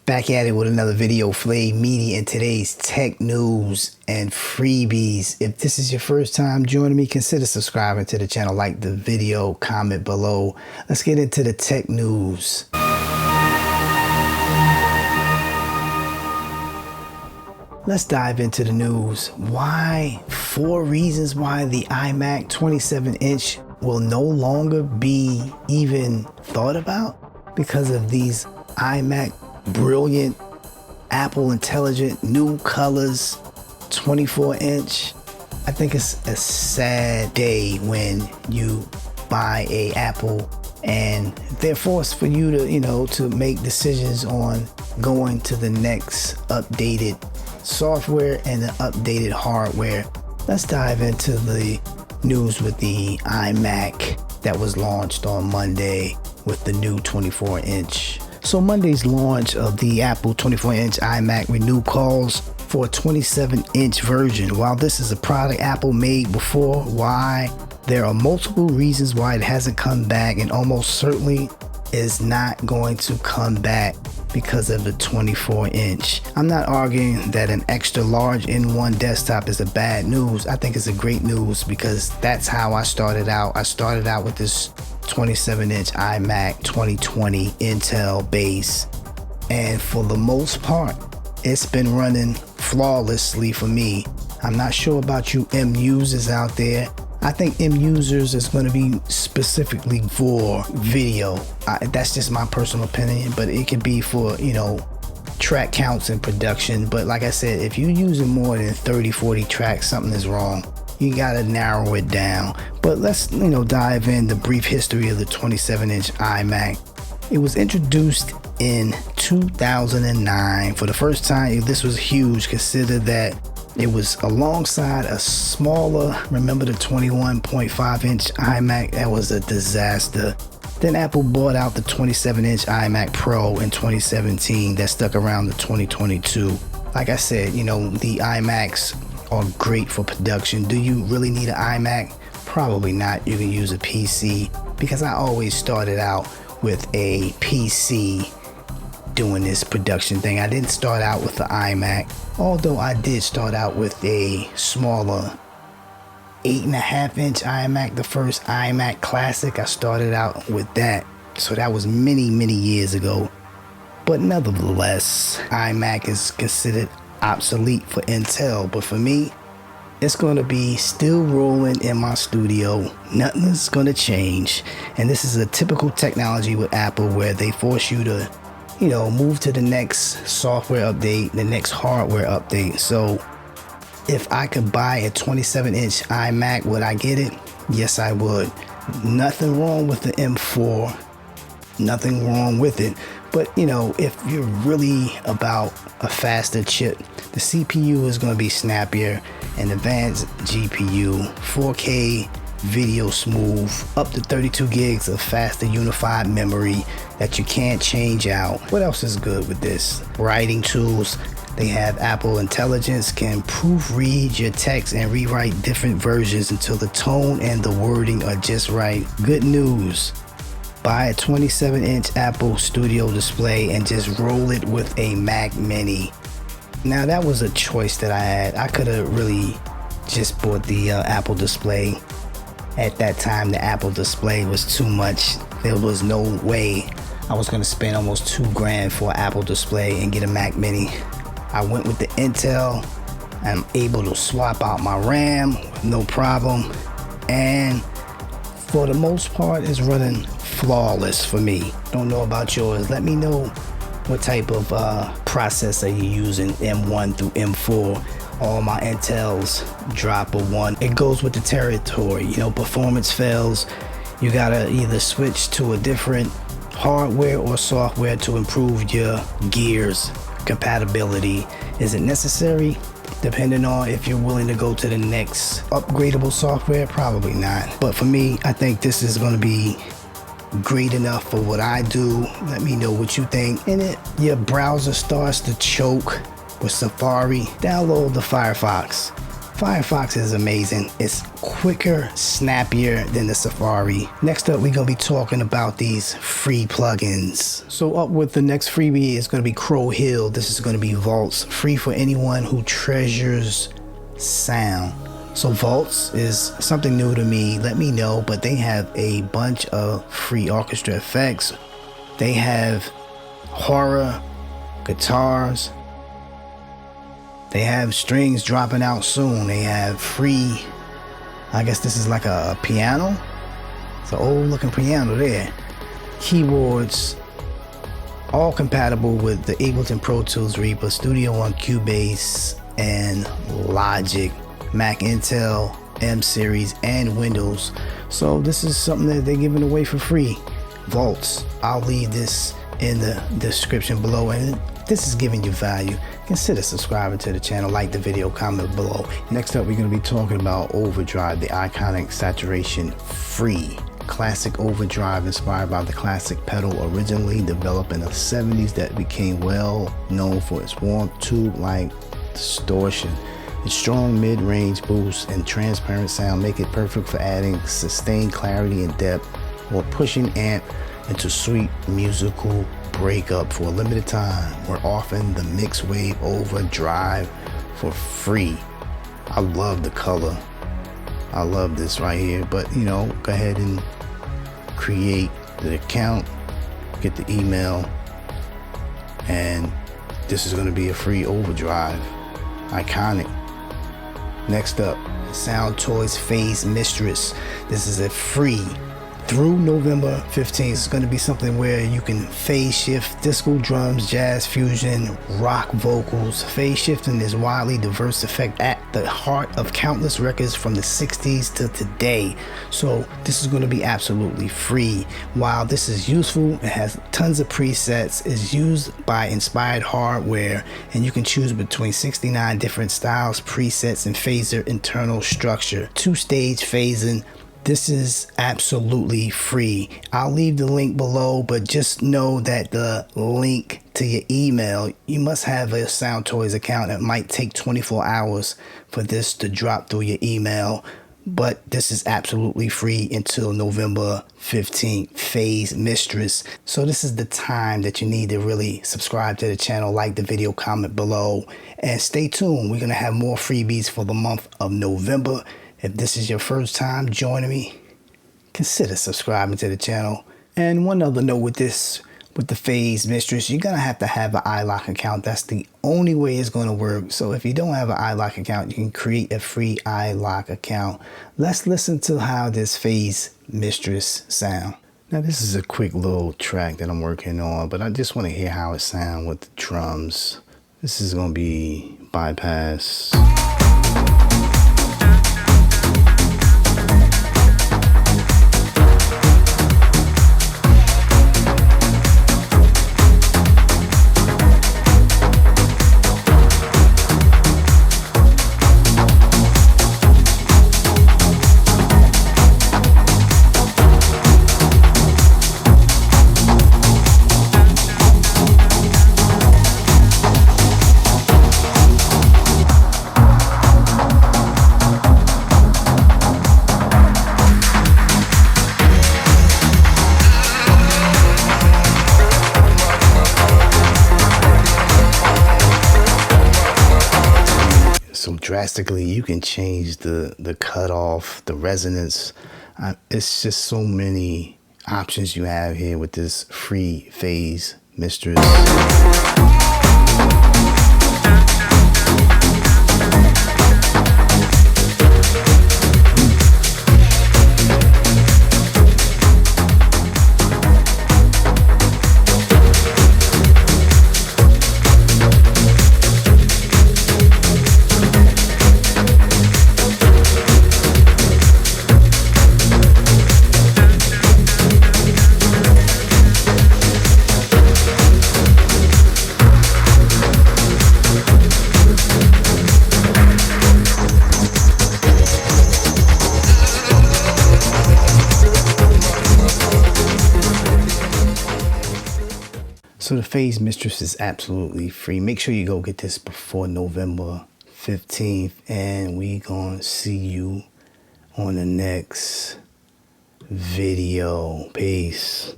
Back at it with another video, Flay Media, and today's tech news and freebies. If this is your first time joining me, consider subscribing to the channel, like the video, comment below. Let's get into the tech news. Let's dive into the news. Why? 4 reasons why the iMac 27-inch will no longer be even thought about because of these iMac brilliant, Apple intelligent new colors, 24-inch. I think it's a sad day when you buy a Apple and they're forced for you to, to make decisions on going to the next updated software and the updated hardware. Let's dive into the news with the iMac that was launched on Monday with the new 24-inch. So Monday's launch of the Apple 24-inch iMac Renew calls for a 27-inch version. While this is a product Apple made before, why? There are multiple reasons why it hasn't come back, and almost certainly is not going to come back because of the 24-inch. I'm not arguing that an extra large in-one desktop is a bad news. I think it's a great news because that's how I started out. I started out with this 27-inch iMac 2020 Intel base, and for the most part it's been running flawlessly for me. I'm not sure about you M users out there. I think M users is going to be specifically for video. That's just my personal opinion, but it could be for track counts in production. But like I said, if you're using more than 30-40 tracks, something is wrong. You gotta narrow it down. But let's dive in the brief history of the 27-inch iMac. It was introduced in 2009 for the first time. This was huge. Consider that it was alongside a smaller, remember the 21.5-inch iMac? That was a disaster. Then Apple bought out the 27-inch iMac Pro in 2017 that stuck around to 2022. Like I said, the iMacs are great for production. Do you really need an iMac? Probably not. You can use a PC, because I always started out with a PC doing this production thing. I didn't start out with the iMac, although I did start out with a smaller 8.5-inch iMac, the first iMac Classic. I started out with that, so that was many years ago. But nevertheless, iMac is considered obsolete for Intel, but for me, it's going to be still rolling in my studio. Nothing is going to change, and this is a typical technology with Apple where they force you to move to the next software update, the next hardware update. So if I could buy a 27-inch iMac, would I get it? Yes, I would. Nothing wrong with the M4, nothing wrong with it. But if you're really about a faster chip, the CPU is going to be snappier, an advanced GPU, 4K video smooth, up to 32 gigs of faster unified memory that you can't change out. What else is good with this? Writing tools. They have Apple Intelligence, can proofread your text and rewrite different versions until the tone and the wording are just right. Good news. Buy a 27-inch Apple Studio display and just roll it with a Mac Mini. Now that was a choice that I had. I could have really just bought the Apple display. At that time, the Apple display was too much. There was no way I was going to spend almost $2,000 for an Apple display and get a Mac Mini. I went with the Intel. I'm able to swap out my RAM with no problem, and for the most part, it's running flawless for me. Don't know about yours. Let me know what type of processor you're using, M1 through M4. All my Intels drop a 1. It goes with the territory. Performance fails. You gotta either switch to a different hardware or software to improve your gears compatibility. Is it necessary? Depending on if you're willing to go to the next upgradable software, probably not. But for me, I think this is going to be great enough for what I do. Let me know what you think. In it, your browser starts to choke with Safari, download the Firefox. Firefox is amazing. It's quicker, snappier than the Safari. Next up, we're gonna be talking about these free plugins. So up with the next freebie is gonna be Crow Hill. This is gonna be Vaults, free for anyone who treasures sound. So Vaults is something new to me, let me know, but they have a bunch of free orchestra effects. They have horror, guitars, they have strings dropping out soon. They have free, I guess this is like a piano. It's an old looking piano there. Keyboards, all compatible with the Ableton Pro Tools Reaper, Studio One Cubase, and Logic, Mac, Intel, M series, and Windows. So this is something that they're giving away for free. Vaults. I'll leave this in the description below, and this is giving you value. Consider subscribing to the channel, like the video, comment below. Next up, we're going to be talking about Overdrive, the iconic saturation free classic overdrive inspired by the classic pedal originally developed in the 70s that became well known for its warm tube-like distortion. Its strong mid-range boost and transparent sound make it perfect for adding sustained clarity and depth or pushing amp into sweet musical breakup for a limited time. We're offering the Mix Wave Overdrive for free. I love the color. I love this right here, but you know, go ahead and create the account, get the email, and this is going to be a free overdrive. Iconic. Next up, Sound Toys Phase Mistress. This is a free through November 15th. It's going to be something where you can phase shift disco drums, jazz fusion, rock vocals. Phase shifting is widely diverse effect at the heart of countless records from the 60s to today. So this is going to be absolutely free. While this is useful, it has tons of presets, is used by inspired hardware, and you can choose between 69 different styles, presets, and phaser internal structure. Two-stage phasing. This is absolutely free. I'll leave the link below, but just know that the link to your email, you must have a Sound Toys account. It might take 24 hours for this to drop through your email, but this is absolutely free until November 15th. Phase Mistress. So this is the time that you need to really subscribe to the channel, like the video, comment below, and stay tuned. We're going to have more freebies for the month of November. If this is your first time joining me, consider subscribing to the channel. And one other note with this, with the Phase Mistress, you're gonna have to have an iLok account. That's the only way it's gonna work. So if you don't have an iLok account, you can create a free iLok account. Let's listen to how this Phase Mistress sound. Now this is a quick little track that I'm working on, but I just want to hear how it sounds with the drums. This is gonna be Bypass. Drastically, you can change the cutoff, the resonance. It's just so many options you have here with this free Phase Mistress. So the Phase Mistress is absolutely free. Make sure you go get this before November 15th, and we gonna see you on the next video. Peace.